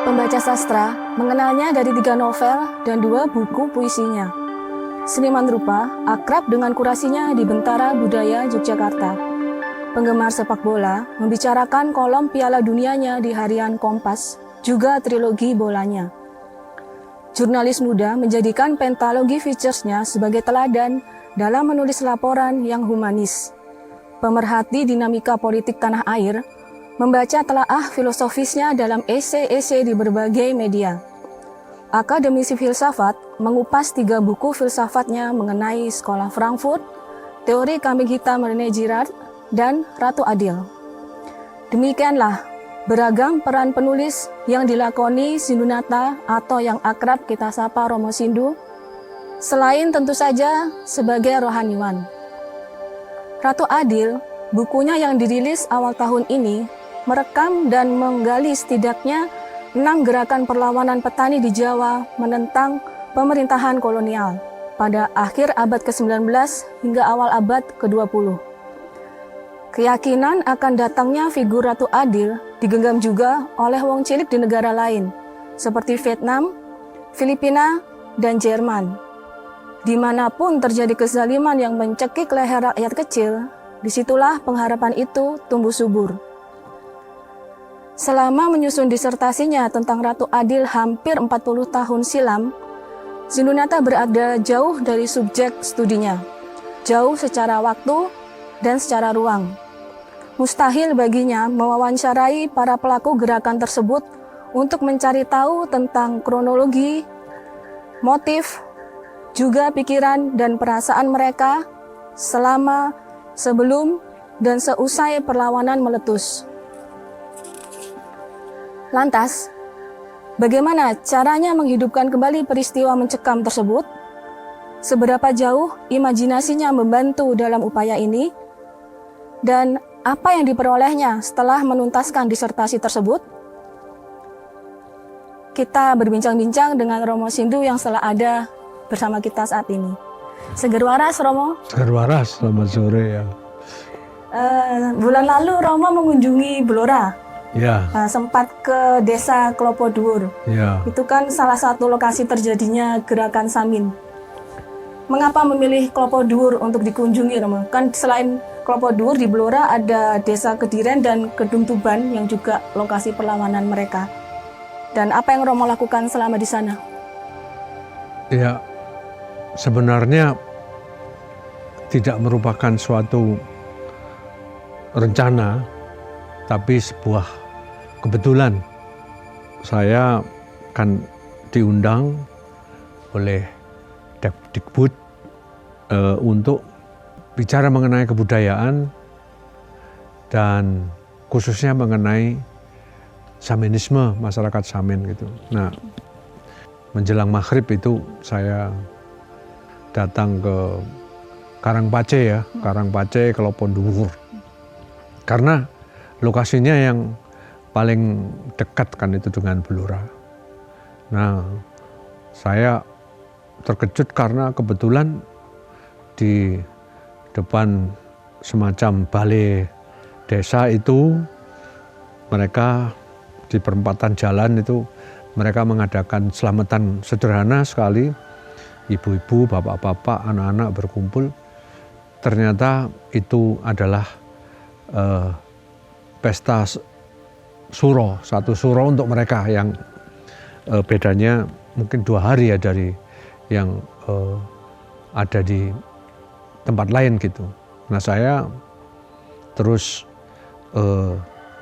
Pembaca sastra mengenalnya dari 3 novel dan 2 buku puisinya. Seniman rupa akrab dengan kurasinya di Bentara Budaya Yogyakarta. Penggemar sepak bola membicarakan kolom Piala Dunianya di harian Kompas, juga trilogi bolanya. Jurnalis muda menjadikan pentalogi featuresnya sebagai teladan dalam menulis laporan yang humanis. Pemerhati dinamika politik tanah air, membaca telaah filosofisnya dalam esai-esai di berbagai media. Akademisi filsafat mengupas 3 buku filsafatnya mengenai Sekolah Frankfurt, Teori Kambing Hitam René Girard, dan Ratu Adil. Demikianlah beragam peran penulis yang dilakoni Sindunata atau yang akrab kita sapa Romo Sindu, selain tentu saja sebagai rohaniwan. Ratu Adil, bukunya yang dirilis awal tahun ini, merekam dan menggali setidaknya 6 gerakan perlawanan petani di Jawa menentang pemerintahan kolonial pada akhir abad ke-19 hingga awal abad ke-20. Keyakinan akan datangnya figur Ratu Adil digenggam juga oleh wong cilik di negara lain, seperti Vietnam, Filipina, dan Jerman. Dimanapun terjadi kezaliman yang mencekik leher rakyat kecil, disitulah pengharapan itu tumbuh subur. Selama menyusun disertasinya tentang Ratu Adil hampir 40 tahun silam, Sindunata berada jauh dari subjek studinya, jauh secara waktu dan secara ruang. Mustahil baginya mewawancarai para pelaku gerakan tersebut untuk mencari tahu tentang kronologi, motif, juga pikiran dan perasaan mereka selama, sebelum, dan seusai perlawanan meletus. Lantas, bagaimana caranya menghidupkan kembali peristiwa mencekam tersebut? Seberapa jauh imajinasinya membantu dalam upaya ini? Dan apa yang diperolehnya setelah menuntaskan disertasi tersebut? Kita berbincang-bincang dengan Romo Sindu yang telah ada bersama kita saat ini. Seger waras, Romo. Seger waras, selamat sore ya. Bulan lalu Romo mengunjungi Blora. Ya. Sempat ke desa Klopo Dhuwur. Ya. Itu kan salah satu lokasi terjadinya gerakan Samin. Mengapa memilih Klopo Dhuwur untuk dikunjungi, Romo? Kan selain Klopo Dhuwur di Blora ada desa Kediren dan Kedung Tuban yang juga lokasi perlawanan mereka. Dan apa yang Romo lakukan selama di sana? Ya, sebenarnya tidak merupakan suatu rencana, tapi sebuah kebetulan. Saya kan diundang oleh Dikbud untuk bicara mengenai kebudayaan dan khususnya mengenai Saminisme, masyarakat Samin gitu. Nah, menjelang maghrib itu saya datang ke Karangpace ya, Karangpace, Klopo Dhuwur. Karena lokasinya yang paling dekat kan itu dengan Blora. Nah, saya terkejut karena kebetulan di depan semacam balai desa itu mereka di perempatan jalan itu mereka mengadakan selamatan sederhana sekali. Ibu-ibu, bapak-bapak, anak-anak berkumpul. Ternyata itu adalah pesta suro, satu suro untuk mereka yang bedanya mungkin 2 hari ya dari yang ada di tempat lain gitu. Nah, saya terus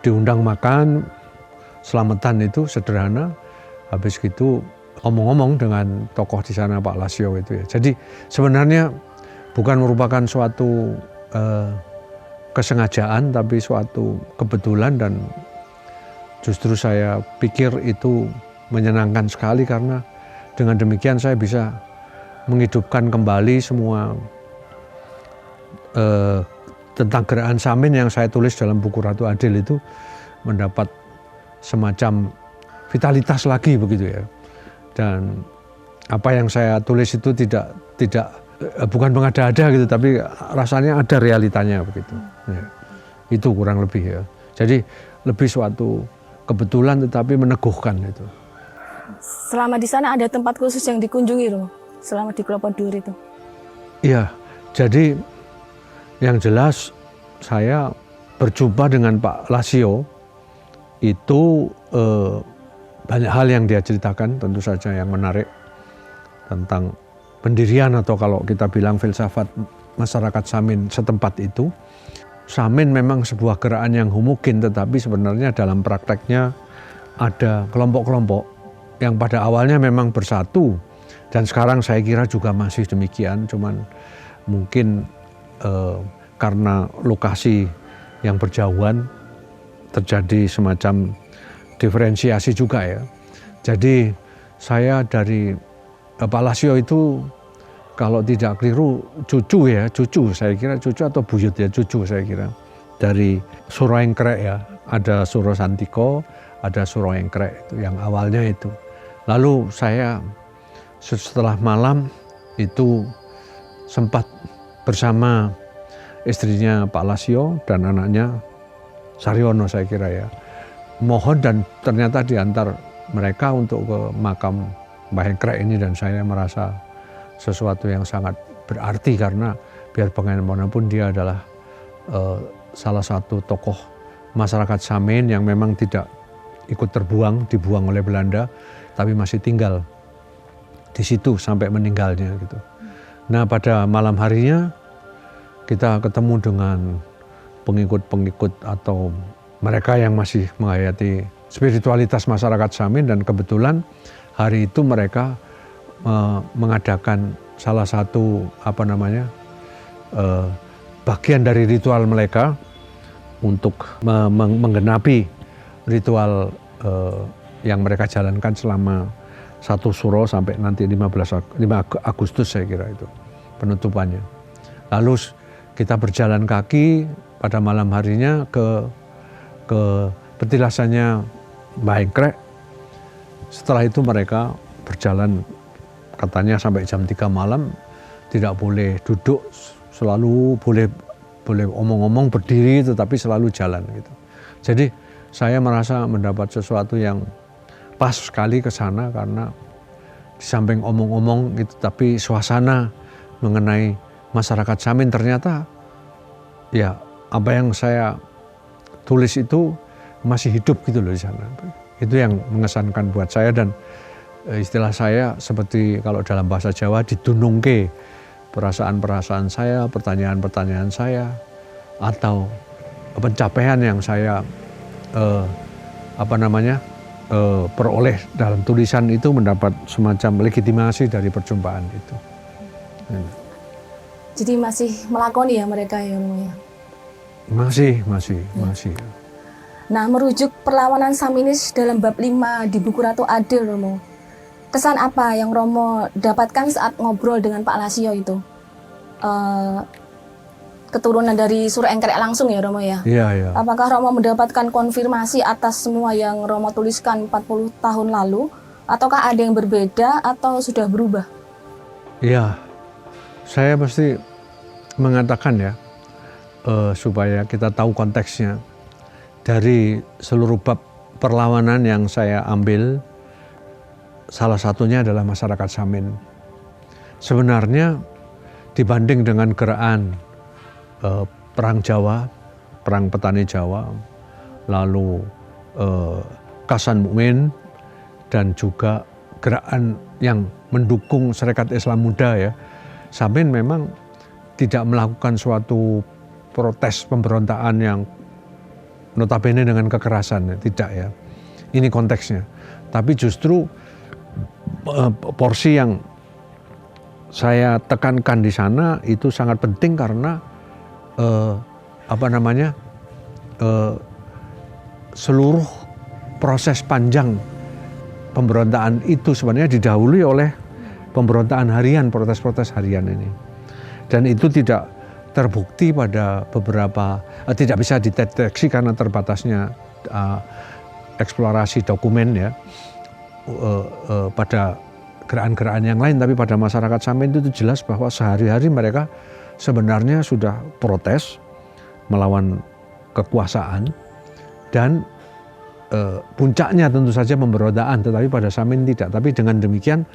diundang makan, selamatan itu sederhana. Habis gitu ngomong-ngomong dengan tokoh di sana, Pak Lasio itu ya. Jadi sebenarnya bukan merupakan suatu kesengajaan, tapi suatu kebetulan, dan justru saya pikir itu menyenangkan sekali karena dengan demikian saya bisa menghidupkan kembali semua tentang gerakan Samin yang saya tulis dalam buku Ratu Adil itu mendapat semacam vitalitas lagi begitu ya. Dan apa yang saya tulis itu tidak bukan mengada-ada gitu, tapi rasanya ada realitanya begitu. Ya, itu kurang lebih ya. Jadi lebih suatu kebetulan tetapi meneguhkan itu. Selama di sana ada tempat khusus yang dikunjungi Romo, selama di Kelapa Duri itu? Iya, jadi yang jelas saya berjumpa dengan Pak Lasio itu banyak hal yang dia ceritakan, tentu saja yang menarik tentang pendirian atau kalau kita bilang filsafat masyarakat Samin setempat itu. Samin memang sebuah gerakan yang homogen, tetapi sebenarnya dalam prakteknya ada kelompok-kelompok yang pada awalnya memang bersatu, dan sekarang saya kira juga masih demikian, cuman mungkin karena lokasi yang berjauhan terjadi semacam diferensiasi juga ya. Jadi saya dari Pak Lasio itu kalau tidak keliru cucu saya kira cucu atau buyut ya, cucu saya kira. Dari Suro Engkrek ya, ada Suro Santiko, ada Suro Engkrek itu yang awalnya itu. Lalu saya setelah malam itu sempat bersama istrinya Pak Lasio dan anaknya Saryono saya kira ya. Mohon dan ternyata diantar mereka untuk ke makam Mbah Engkrek ini, dan saya merasa sesuatu yang sangat berarti karena biar bagaimanapun dia adalah salah satu tokoh masyarakat Samin yang memang tidak ikut dibuang oleh Belanda, tapi masih tinggal di situ sampai meninggalnya gitu. Nah pada malam harinya kita ketemu dengan pengikut-pengikut atau mereka yang masih menghayati spiritualitas masyarakat Samin, dan kebetulan hari itu mereka mengadakan salah satu bagian dari ritual mereka untuk menggenapi ritual yang mereka jalankan selama 1 Suro sampai nanti 5 Agustus saya kira itu penutupannya. Lalu kita berjalan kaki pada malam harinya ke petilasannya Mbah Engkrek. Setelah itu mereka berjalan katanya sampai jam 3 malam, tidak boleh duduk, selalu boleh omong-omong berdiri tetapi selalu jalan gitu. Jadi saya merasa mendapat sesuatu yang pas sekali ke sana karena di samping omong-omong itu tapi suasana mengenai masyarakat Samin ternyata ya apa yang saya tulis itu masih hidup gitu loh di sana. Itu yang mengesankan buat saya, dan istilah saya seperti kalau dalam bahasa Jawa didunungke perasaan-perasaan saya, pertanyaan-pertanyaan saya, atau pencapaian yang saya peroleh dalam tulisan itu mendapat semacam legitimasi dari perjumpaan itu. Jadi masih melakoni ya mereka ya Romo ya? Masih. Nah, merujuk perlawanan Saminis dalam bab 5 di buku Ratu Adil Romo. Kesan apa yang Romo dapatkan saat ngobrol dengan Pak Lasio itu? Keturunan dari Suro Engkrek langsung ya Romo ya? Iya. Apakah Romo mendapatkan konfirmasi atas semua yang Romo tuliskan 40 tahun lalu? Ataukah ada yang berbeda atau sudah berubah? Iya, saya mesti mengatakan ya, supaya kita tahu konteksnya. Dari seluruh bab perlawanan yang saya ambil, salah satunya adalah masyarakat Samin. Sebenarnya dibanding dengan gerakan Perang Jawa, Perang Petani Jawa, lalu Kasan Mukmin, dan juga gerakan yang mendukung Serikat Islam Muda ya, Samin memang tidak melakukan suatu protes pemberontakan yang notabene dengan kekerasan, tidak ya. Ini konteksnya. Tapi justru porsi yang saya tekankan di sana itu sangat penting karena seluruh proses panjang pemberontakan itu sebenarnya didahului oleh pemberontakan harian, protes-protes harian ini. Dan itu tidak terbukti pada beberapa, tidak bisa dideteksi karena terbatasnya eksplorasi dokumen ya pada gerakan-gerakan yang lain, tapi pada masyarakat Samin itu jelas bahwa sehari-hari mereka sebenarnya sudah protes melawan kekuasaan, dan puncaknya tentu saja pemberontakan, tetapi pada Samin tidak. Tapi dengan demikian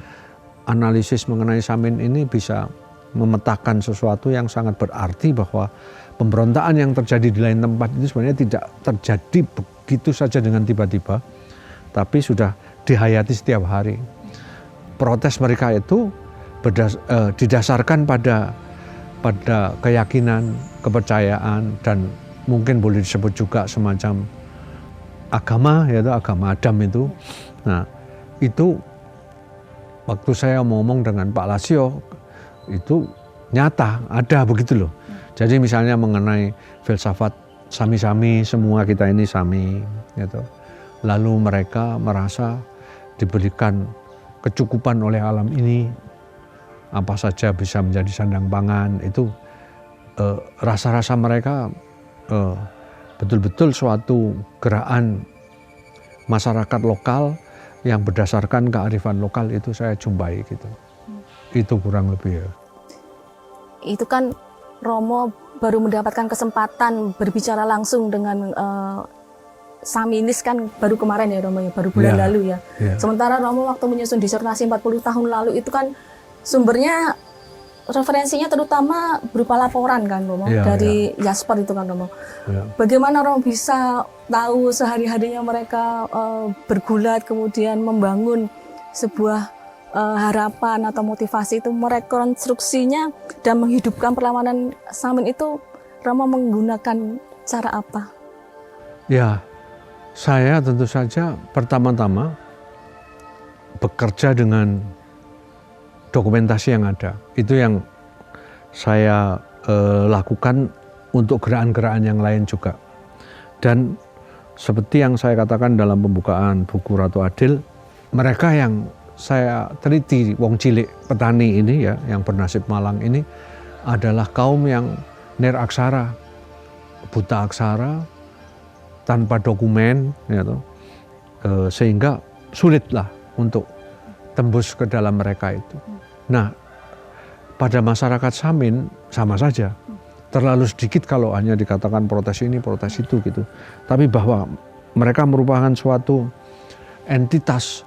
analisis mengenai Samin ini bisa memetakan sesuatu yang sangat berarti, bahwa pemberontakan yang terjadi di lain tempat itu sebenarnya tidak terjadi begitu saja dengan tiba-tiba, tapi sudah dihayati setiap hari. Protes mereka itu didasarkan pada keyakinan, kepercayaan, dan mungkin boleh disebut juga semacam agama, yaitu agama Adam itu. Nah, itu waktu saya ngomong dengan Pak Lasio itu nyata ada begitu loh. Jadi misalnya mengenai filsafat sami-sami, semua kita ini sami, gitu. Lalu mereka merasa diberikan kecukupan oleh alam ini, apa saja bisa menjadi sandang pangan. Itu rasa-rasa mereka betul-betul suatu gerakan masyarakat lokal yang berdasarkan kearifan lokal, itu saya jumpai gitu. Itu kurang lebih ya. Itu kan Romo baru mendapatkan kesempatan berbicara langsung dengan Saminis kan baru kemarin ya Romo ya, baru bulan lalu ya. Sementara Romo waktu menyusun disertasi 40 tahun lalu itu kan sumbernya, referensinya terutama berupa laporan kan Romo, dari Jasper itu kan Romo. Bagaimana Romo bisa tahu sehari-harinya mereka bergulat kemudian membangun sebuah harapan atau motivasi itu, merekonstruksinya dan menghidupkan perlawanan Samin itu, Romo menggunakan cara apa? Ya, saya tentu saja pertama-tama bekerja dengan dokumentasi yang ada. Itu yang saya lakukan untuk gerakan-gerakan yang lain juga. Dan seperti yang saya katakan dalam pembukaan buku Ratu Adil, mereka yang saya teliti, wong cilik petani ini ya, yang bernasib malang ini adalah kaum yang niraksara, buta aksara, tanpa dokumen, ya toh, sehingga sulitlah untuk tembus ke dalam mereka itu. Nah, pada masyarakat Samin sama saja, terlalu sedikit kalau hanya dikatakan protes ini, protes itu gitu. Tapi bahwa mereka merupakan suatu entitas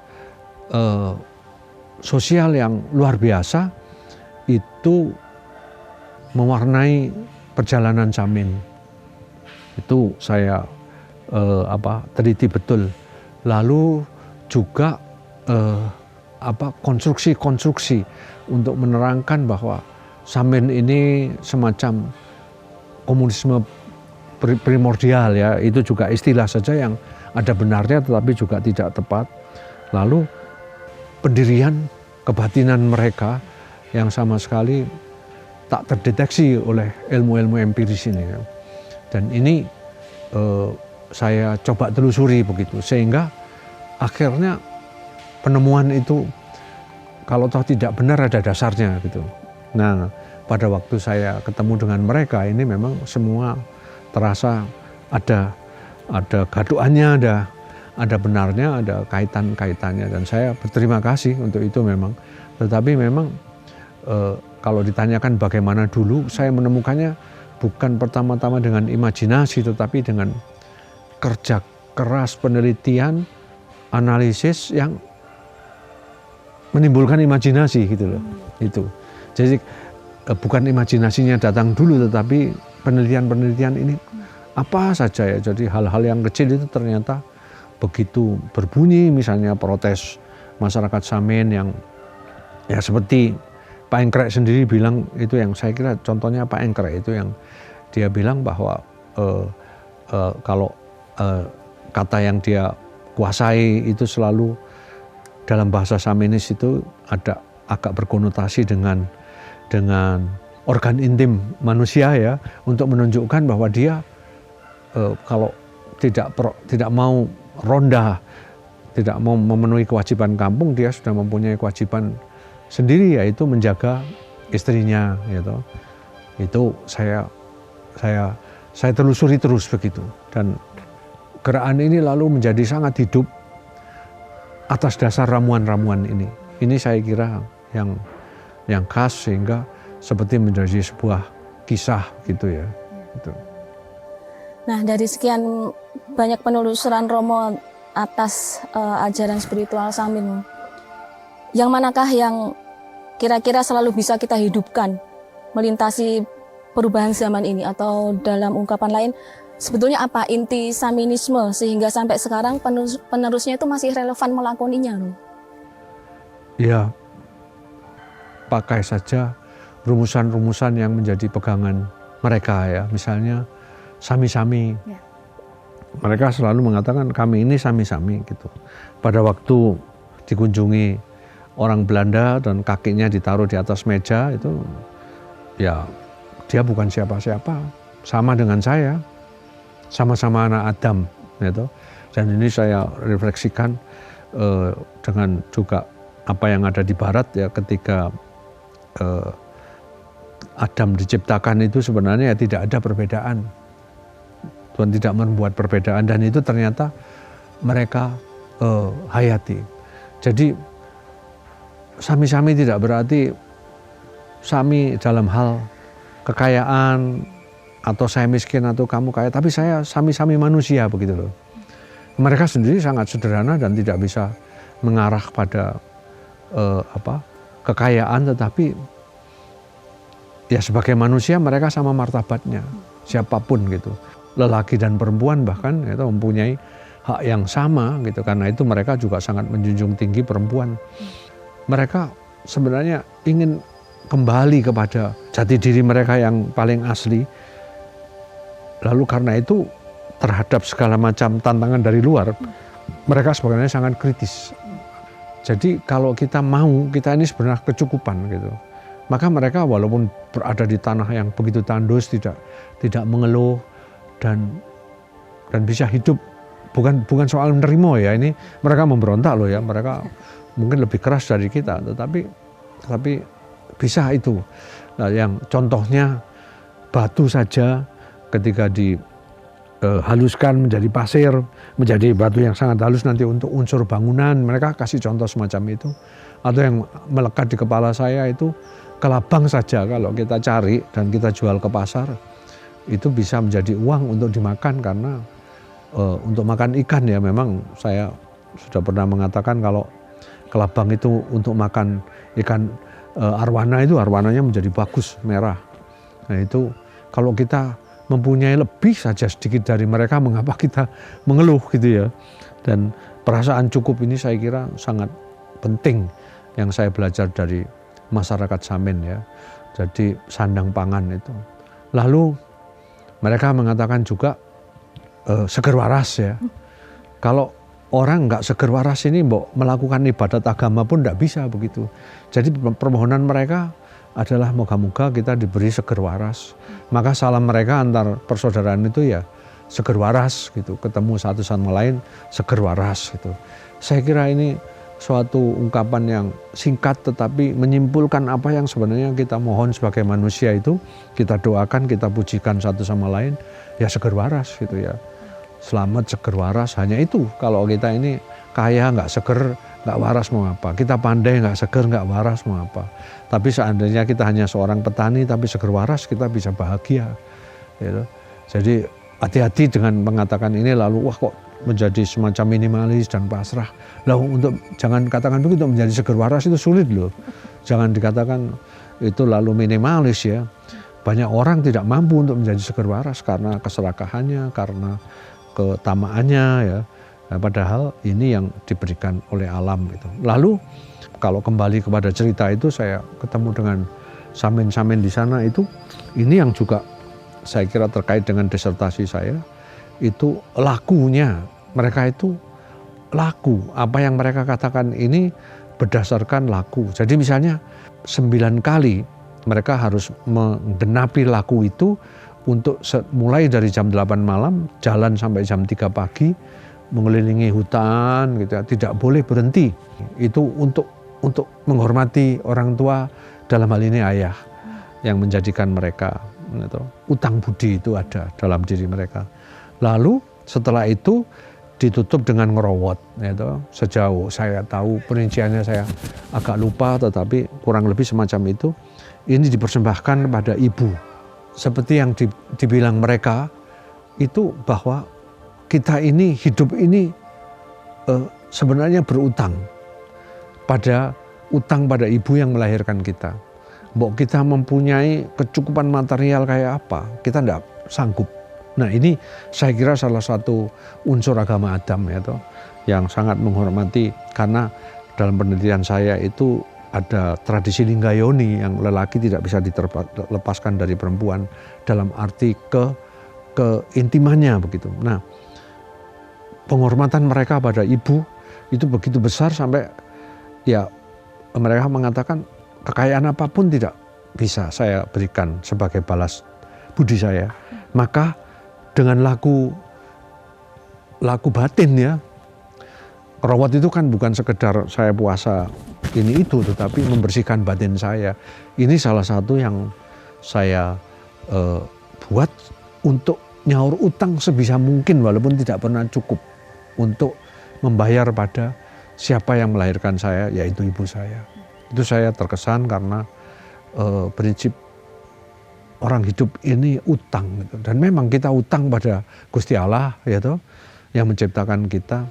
sosial yang luar biasa, itu mewarnai perjalanan Samin. Itu saya teliti betul. Lalu juga konstruksi untuk menerangkan bahwa Samin ini semacam komunisme primordial ya, itu juga istilah saja yang ada benarnya tetapi juga tidak tepat. Lalu pendirian kebatinan mereka yang sama sekali tak terdeteksi oleh ilmu-ilmu empiris ini. Dan ini saya coba telusuri begitu, sehingga akhirnya penemuan itu kalau toh tidak benar ada dasarnya gitu. Nah, pada waktu saya ketemu dengan mereka ini memang semua terasa ada gaduhannya, ada benarnya, ada kaitan-kaitannya, dan saya berterima kasih untuk itu memang. Tetapi memang kalau ditanyakan bagaimana dulu, saya menemukannya bukan pertama-tama dengan imajinasi, tetapi dengan kerja keras, penelitian, analisis yang menimbulkan imajinasi gitu loh. Itu. Jadi bukan imajinasinya datang dulu, tetapi penelitian-penelitian ini apa saja ya. Jadi hal-hal yang kecil itu ternyata begitu berbunyi, misalnya protes masyarakat Samin yang ya seperti Pak Engkrek sendiri bilang, itu yang saya kira contohnya Pak Engkrek itu yang dia bilang bahwa kalau kata yang dia kuasai itu selalu dalam bahasa Saminis itu ada agak berkonotasi dengan organ intim manusia ya, untuk menunjukkan bahwa dia kalau tidak mau ronda, tidak mau memenuhi kewajiban kampung, dia sudah mempunyai kewajiban sendiri, yaitu menjaga istrinya gitu. Itu saya telusuri terus begitu, dan gerakan ini lalu menjadi sangat hidup atas dasar ramuan-ramuan ini. Ini saya kira yang khas, sehingga seperti menjadi sebuah kisah gitu ya. Gitu. Nah, dari sekian banyak penelusuran Romo atas ajaran spiritual Samin. Yang manakah yang kira-kira selalu bisa kita hidupkan melintasi perubahan zaman ini, atau dalam ungkapan lain sebetulnya apa inti Saminisme sehingga sampai sekarang penerusnya itu masih relevan melakoninya loh? Ya, pakai saja rumusan-rumusan yang menjadi pegangan mereka ya. Misalnya sami-sami. Ya. Mereka selalu mengatakan kami ini sami-sami gitu. Pada waktu dikunjungi orang Belanda dan kakinya ditaruh di atas meja itu, ya dia bukan siapa-siapa, sama dengan saya, sama-sama anak Adam gitu. Dan ini saya refleksikan dengan juga apa yang ada di Barat ya, ketika Adam diciptakan itu sebenarnya ya tidak ada perbedaan. Tuhan tidak membuat perbedaan, dan itu ternyata mereka hayati. Jadi sami-sami tidak berarti sami dalam hal kekayaan atau saya miskin atau kamu kaya, tapi saya sami-sami manusia begitu loh. Mereka sendiri sangat sederhana dan tidak bisa mengarah pada kekayaan, tetapi ya sebagai manusia mereka sama martabatnya siapapun gitu. Lelaki dan perempuan bahkan itu mempunyai hak yang sama gitu. Karena itu mereka juga sangat menjunjung tinggi perempuan. Mereka sebenarnya ingin kembali kepada jati diri mereka yang paling asli. Lalu karena itu terhadap segala macam tantangan dari luar, mereka sebenarnya sangat kritis. Jadi kalau kita mau, kita ini sebenarnya kecukupan gitu. Maka mereka walaupun berada di tanah yang begitu tandus, tidak mengeluh dan bisa hidup. Bukan soal menerima ya, ini mereka memberontak loh ya, mereka mungkin lebih keras dari kita, tetapi bisa itu. Nah, yang contohnya batu saja ketika dihaluskan menjadi pasir, menjadi batu yang sangat halus nanti untuk unsur bangunan, mereka kasih contoh semacam itu. Atau yang melekat di kepala saya itu kelabang saja kalau kita cari dan kita jual ke pasar, itu bisa menjadi uang untuk dimakan. Karena untuk makan ikan ya, memang saya sudah pernah mengatakan kalau kelabang itu untuk makan ikan arwana, itu arwananya menjadi bagus, merah. Nah itu kalau kita mempunyai lebih saja sedikit dari mereka, mengapa kita mengeluh gitu ya. Dan perasaan cukup ini saya kira sangat penting yang saya belajar dari masyarakat Samin ya. Jadi sandang pangan itu. Lalu mereka mengatakan juga seger waras ya. Kalau orang nggak seger waras ini melakukan ibadat agama pun nggak bisa begitu. Jadi permohonan mereka adalah moga-moga kita diberi seger waras. Maka salam mereka antar persaudaraan itu ya seger waras gitu. Ketemu satu sama lain seger waras gitu. Saya kira ini suatu ungkapan yang singkat tetapi menyimpulkan apa yang sebenarnya kita mohon sebagai manusia itu. Kita doakan, kita pujikan satu sama lain, ya seger waras gitu ya. Selamat, seger waras, hanya itu. Kalau kita ini kaya nggak seger, nggak waras mau apa. Kita pandai nggak seger, nggak waras mau apa. Tapi seandainya kita hanya seorang petani tapi seger waras, kita bisa bahagia. Gitu. Jadi hati-hati dengan mengatakan ini lalu wah kok menjadi semacam minimalis dan pasrah. Lalu jangan katakan begitu, menjadi seger waras itu sulit loh. Jangan dikatakan itu lalu minimalis ya. Banyak orang tidak mampu untuk menjadi seger waras karena keserakahannya, karena ketamaannya ya. Nah, padahal ini yang diberikan oleh alam gitu. Lalu kalau kembali kepada cerita itu, saya ketemu dengan samin-samin di sana itu, ini yang juga saya kira terkait dengan disertasi saya, itu lakunya. Mereka itu laku. Apa yang mereka katakan ini berdasarkan laku. Jadi misalnya 9 kali mereka harus menggenapi laku itu untuk mulai dari jam 8 malam jalan sampai jam 3 pagi mengelilingi hutan gitu ya, tidak boleh berhenti. Itu untuk menghormati orang tua, dalam hal ini ayah, yang menjadikan mereka gitu, utang budi itu ada dalam diri mereka. Lalu setelah itu ditutup dengan ngerowot gitu. Sejauh saya tahu perinciannya saya agak lupa, tetapi kurang lebih semacam itu. Ini dipersembahkan kepada ibu. Seperti yang dibilang mereka itu bahwa kita ini hidup ini sebenarnya berutang pada ibu yang melahirkan kita. Mbok kita mempunyai kecukupan material kayak apa, kita tidak sanggup. Nah ini saya kira salah satu unsur agama Adam ya toh, yang sangat menghormati, karena dalam penelitian saya itu ada tradisi Linggayoni yang lelaki tidak bisa dilepaskan dari perempuan dalam arti keintimannya begitu. Nah penghormatan mereka pada ibu itu begitu besar sampai ya mereka mengatakan kekayaan apapun tidak bisa saya berikan sebagai balas budi saya. Maka dengan laku batin ya, rawat itu kan bukan sekedar saya puasa ini itu, tetapi membersihkan batin saya. Ini salah satu yang saya buat untuk nyaur utang sebisa mungkin walaupun tidak pernah cukup untuk membayar pada siapa yang melahirkan saya, yaitu ibu saya. Itu saya terkesan karena prinsip orang hidup ini utang gitu. Dan memang kita utang pada Gusti Allah ya toh, yang menciptakan kita.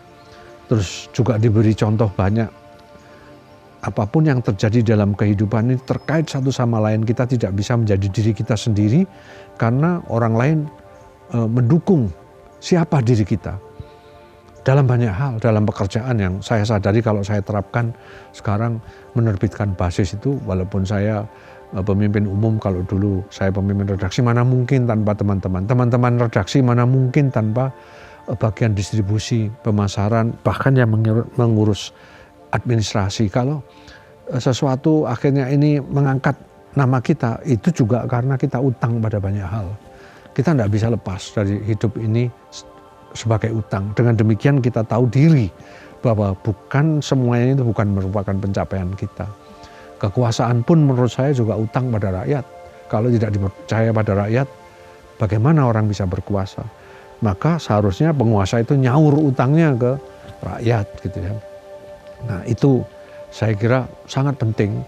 Terus juga diberi contoh banyak, apapun yang terjadi dalam kehidupan ini terkait satu sama lain, kita tidak bisa menjadi diri kita sendiri karena orang lain mendukung siapa diri kita. Dalam banyak hal, dalam pekerjaan yang saya sadari kalau saya terapkan sekarang, menerbitkan basis itu, walaupun saya pemimpin umum, kalau dulu saya pemimpin redaksi, mana mungkin tanpa teman-teman redaksi, mana mungkin tanpa bagian distribusi, pemasaran, bahkan yang mengurus administrasi. Kalau sesuatu akhirnya ini mengangkat nama kita, itu juga karena kita utang pada banyak hal. Kita tidak bisa lepas dari hidup ini sebagai utang. Dengan demikian kita tahu diri bahwa bukan semuanya itu bukan merupakan pencapaian kita. Kekuasaan pun menurut saya juga utang pada rakyat. Kalau tidak dipercaya pada rakyat, bagaimana orang bisa berkuasa? Maka seharusnya penguasa itu nyaur utangnya ke rakyat gitu ya. Nah itu saya kira sangat penting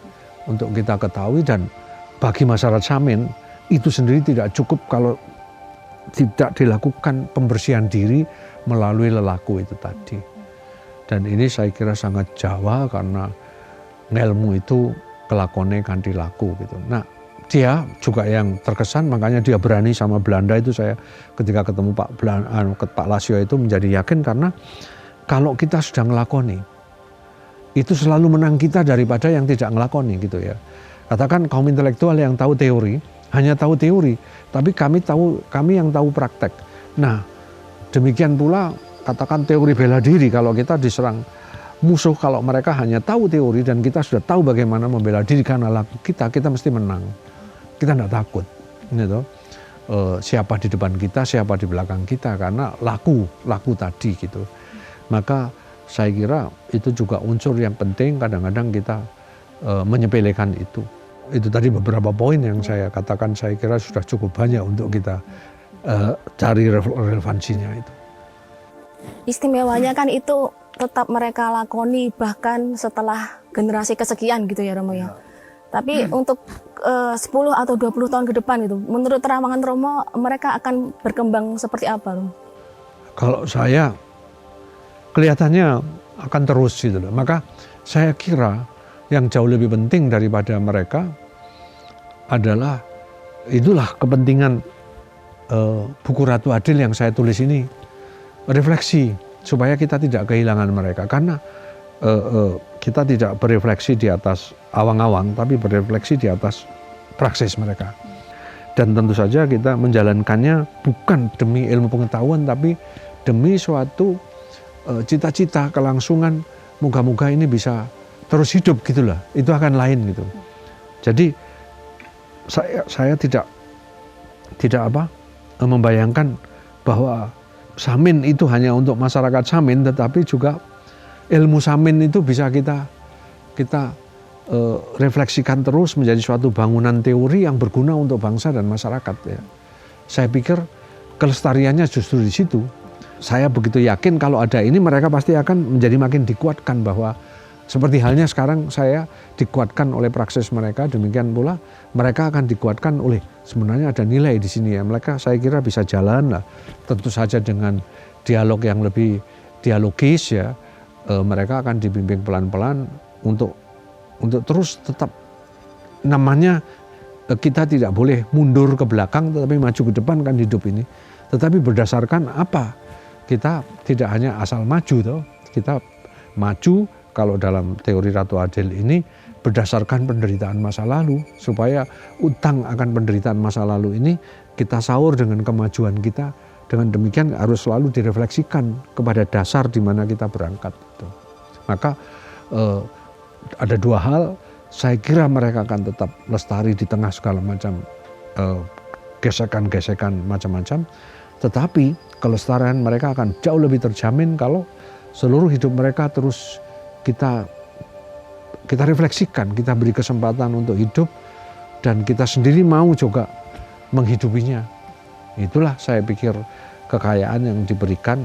untuk kita ketahui, dan bagi masyarakat Samin itu sendiri tidak cukup kalau tidak dilakukan pembersihan diri melalui lelaku itu tadi. Dan ini saya kira sangat Jawa, karena ngelmu itu kelakone kanthi laku gitu. Nah dia juga yang terkesan, makanya dia berani sama Belanda itu. Saya ketika ketemu Pak Lasio itu menjadi yakin, karena kalau kita sudah ngelakoni itu selalu menang kita daripada yang tidak ngelakoni gitu ya. Katakan kaum intelektual yang tahu teori, hanya tahu teori, tapi kami yang tahu praktek. Nah, demikian pula katakan teori bela diri, kalau kita diserang musuh, kalau mereka hanya tahu teori dan kita sudah tahu bagaimana membela diri karena laku kita mesti menang. Kita tidak takut, gitu. Siapa di depan kita, siapa di belakang kita, karena laku tadi gitu. Maka saya kira itu juga unsur yang penting. Kadang-kadang kita menyepelekan itu. Itu tadi beberapa poin yang saya katakan, saya kira sudah cukup banyak untuk kita cari relevansinya itu. Istimewanya kan itu tetap mereka lakoni bahkan setelah generasi kesekian gitu ya Romo ya. Tapi untuk 10 atau 20 tahun ke depan itu, menurut terawangan Romo, mereka akan berkembang seperti apa Romo? Kalau saya kelihatannya akan terus gitu loh. Maka saya kira yang jauh lebih penting daripada mereka adalah itulah kepentingan buku Ratu Adil yang saya tulis ini, refleksi supaya kita tidak kehilangan mereka, karena kita tidak berefleksi di atas awang-awang, tapi berefleksi di atas praksis mereka. Dan tentu saja kita menjalankannya bukan demi ilmu pengetahuan, tapi demi suatu cita-cita, kelangsungan. Moga-moga ini bisa terus hidup gitulah, itu akan lain gitu. Jadi saya tidak membayangkan bahwa Samin itu hanya untuk masyarakat Samin, tetapi juga ilmu Samin itu bisa kita refleksikan terus menjadi suatu bangunan teori yang berguna untuk bangsa dan masyarakat ya. Saya pikir kelestariannya justru di situ. Saya begitu yakin kalau ada ini, mereka pasti akan menjadi makin dikuatkan, bahwa seperti halnya sekarang saya dikuatkan oleh praksis mereka, demikian pula mereka akan dikuatkan oleh, sebenarnya ada nilai di sini ya. Mereka saya kira bisa jalan lah, tentu saja dengan dialog yang lebih dialogis ya, mereka akan dibimbing pelan-pelan untuk terus tetap, namanya kita tidak boleh mundur ke belakang tetapi maju ke depan kan hidup ini. Tetapi berdasarkan apa? Kita tidak hanya asal maju toh, kita maju kalau dalam teori Ratu Adil ini berdasarkan penderitaan masa lalu, supaya utang akan penderitaan masa lalu ini kita sahur dengan kemajuan kita. Dengan demikian harus selalu direfleksikan kepada dasar di mana kita berangkat. Maka ada dua hal, saya kira mereka akan tetap lestari di tengah segala macam gesekan-gesekan macam-macam. Tetapi kelestarian mereka akan jauh lebih terjamin kalau seluruh hidup mereka terus kita refleksikan, kita beri kesempatan untuk hidup, dan kita sendiri mau juga menghidupinya. Itulah saya pikir kekayaan yang diberikan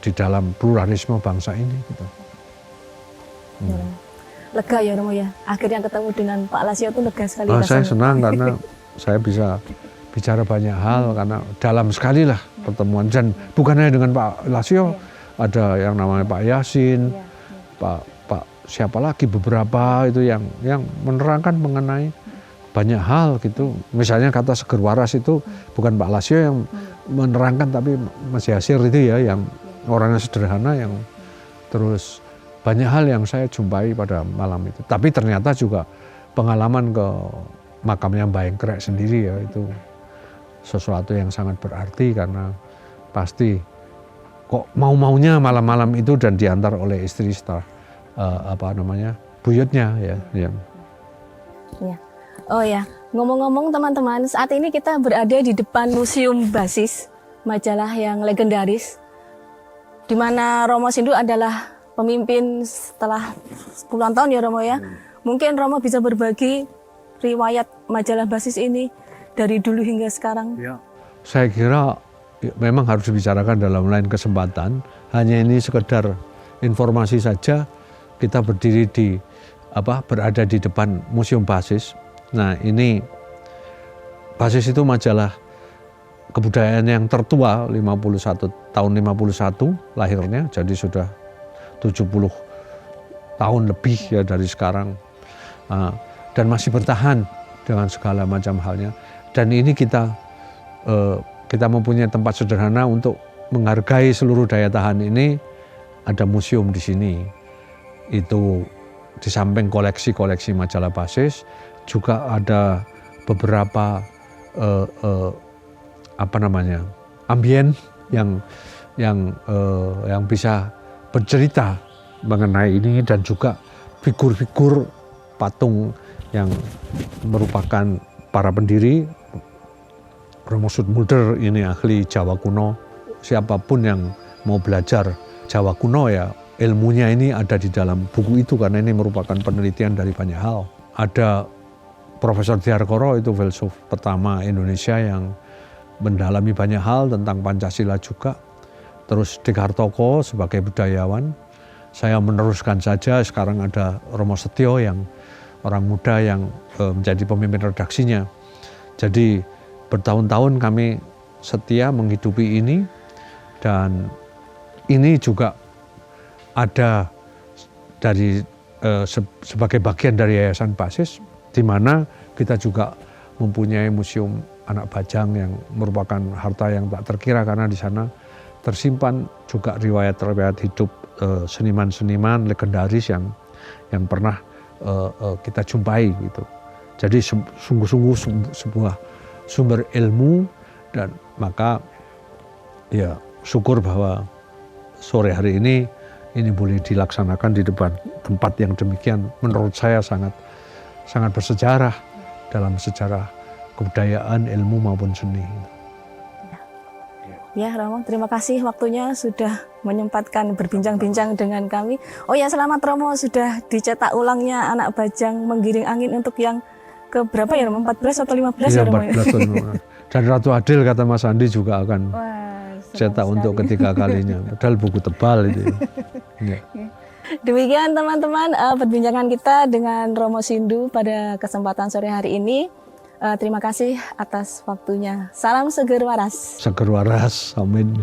di dalam pluralisme bangsa ini. Gitu. Lega ya Romo ya, akhirnya ketemu dengan Pak Lasio itu lega sekali. Saya senang karena saya bisa bicara banyak hal, karena dalam sekali lah pertemuan, dan bukan hanya dengan Pak Lasio, ada yang namanya Pak Yasin, Pak siapa lagi beberapa itu yang menerangkan mengenai banyak hal gitu. Misalnya kata seger waras itu bukan Pak Lasio yang menerangkan, tapi Mas Yasir itu ya, yang orangnya sederhana, yang terus banyak hal yang saya jumpai pada malam itu. Tapi ternyata juga pengalaman ke makamnya Mbah Engkrek sendiri ya, itu sesuatu yang sangat berarti, karena pasti kok mau-maunya malam-malam itu dan diantar oleh istri buyutnya ya. Ya. Oh ya, ngomong-ngomong teman-teman, saat ini kita berada di depan Museum Basis, majalah yang legendaris, di mana Romo Sindu adalah pemimpin setelah puluhan tahun ya Romo ya. Mungkin Romo bisa berbagi riwayat majalah Basis ini dari dulu hingga sekarang. Ya. Saya kira memang harus dibicarakan dalam lain kesempatan. Hanya ini sekedar informasi saja. Kita berdiri berada di depan Museum Basis. Nah, ini Basis itu majalah kebudayaan yang tertua, tahun 51 lahirnya, jadi sudah 70 tahun lebih ya dari sekarang, dan masih bertahan dengan segala macam halnya. Dan ini kita mempunyai tempat sederhana untuk menghargai seluruh daya tahan ini. Ada museum di sini, itu di samping koleksi-koleksi majalah Basis juga ada beberapa ambien yang bisa bercerita mengenai ini, dan juga figur-figur patung yang merupakan para pendiri. Romo Zoetmulder ini ahli Jawa kuno. Siapapun yang mau belajar Jawa kuno ya, ilmunya ini ada di dalam buku itu, karena ini merupakan penelitian dari banyak hal. Ada Profesor Diarkoro, itu filsuf pertama Indonesia yang mendalami banyak hal tentang Pancasila juga. Terus Dekartoko sebagai budayawan. Saya meneruskan saja, sekarang ada Romo Setio yang orang muda yang menjadi pemimpin redaksinya. Jadi bertahun-tahun kami setia menghidupi ini, dan ini juga ada dari sebagai bagian dari Yayasan Basis, di mana kita juga mempunyai museum anak bajang yang merupakan harta yang tak terkira, karena di sana tersimpan juga riwayat-riwayat hidup seniman-seniman legendaris yang pernah kita jumpai gitu. Jadi sungguh-sungguh sebuah sumber ilmu, dan maka ya syukur bahwa sore hari ini boleh dilaksanakan di depan tempat yang demikian, menurut saya sangat bersejarah dalam sejarah kebudayaan, ilmu maupun seni. Ya Romo, terima kasih waktunya sudah menyempatkan berbincang-bincang dengan kami. Oh ya, selamat Romo, sudah dicetak ulangnya Anak Bajang Menggiring Angin untuk yang ke berapa ya Romo? 14 atau 15 ya Romo? 14 dan Ratu Adil kata Mas Andi juga akan cetak untuk ketiga kalinya. Padahal buku tebal itu. Ya. Demikian teman-teman perbincangan kita dengan Romo Sindu pada kesempatan sore hari ini. Terima kasih atas waktunya. Salam seger waras. Seger waras, amin.